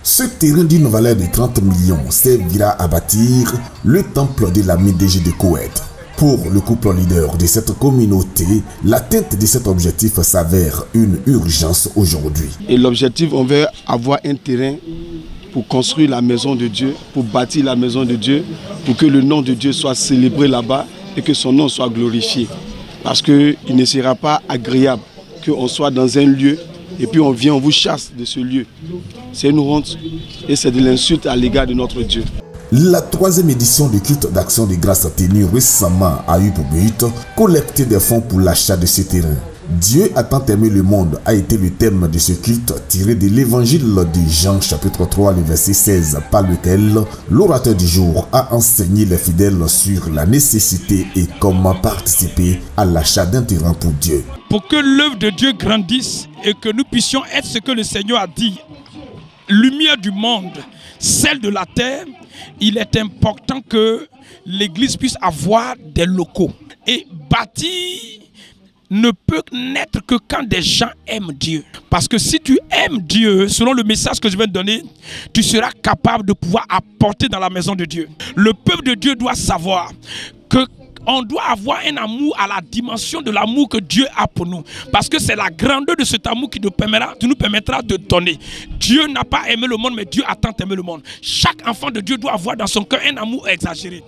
Ce terrain d'une valeur de 30 millions servira à bâtir le temple de la MDG de Koweït. Pour le couple leader de cette communauté, l'atteinte de cet objectif s'avère une urgence aujourd'hui. Et l'objectif, on veut avoir un terrain pour construire la maison de Dieu, pour bâtir la maison de Dieu, pour que le nom de Dieu soit célébré là-bas et que son nom soit glorifié. Parce qu'il ne sera pas agréable qu'on soit dans un lieu et puis on vient, on vous chasse de ce lieu. C'est une honte et c'est de l'insulte à l'égard de notre Dieu. La 3e édition du culte d'action de grâce tenue récemment a eu pour but collecter des fonds pour l'achat de ce terrain. Dieu a tant aimé le monde a été le thème de ce culte tiré de l'évangile de Jean chapitre 3 le verset 16 par lequel l'orateur du jour a enseigné les fidèles sur la nécessité et comment participer à l'achat d'un terrain pour Dieu. Pour que l'œuvre de Dieu grandisse et que nous puissions être ce que le Seigneur a dit, lumière du monde, celle de la terre, il est important que l'Église puisse avoir des locaux. Et bâtir ne peut naître que quand des gens aiment Dieu. Parce que si tu aimes Dieu, selon le message que je vais te donner, tu seras capable de pouvoir apporter dans la maison de Dieu. Le peuple de Dieu doit savoir que on doit avoir un amour à la dimension de l'amour que Dieu a pour nous. Parce que c'est la grandeur de cet amour qui nous permettra de donner. Dieu n'a pas aimé le monde, mais Dieu a tant aimé le monde. Chaque enfant de Dieu doit avoir dans son cœur un amour exagéré.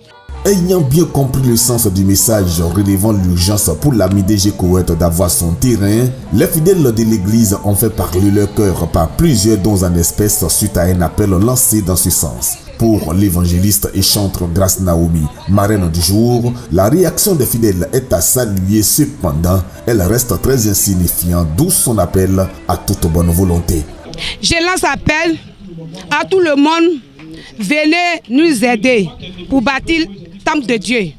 Ayant bien compris le sens du message relevant l'urgence pour la MDG Koweït d'avoir son terrain, les fidèles de l'église ont fait parler leur cœur par plusieurs dons en espèces suite à un appel lancé dans ce sens. Pour l'évangéliste et chantre Grâce Naomi, marraine du jour, la réaction des fidèles est à saluer. Cependant, elle reste très insignifiante, d'où son appel à toute bonne volonté. Je lance appel à tout le monde, venez nous aider pour bâtir le temple de Dieu.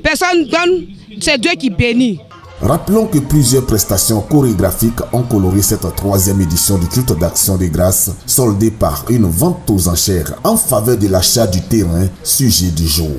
Personne donne, c'est Dieu qui bénit. Rappelons que plusieurs prestations chorégraphiques ont coloré cette 3e édition du culte d'action de grâce, soldée par une vente aux enchères en faveur de l'achat du terrain, sujet du jour.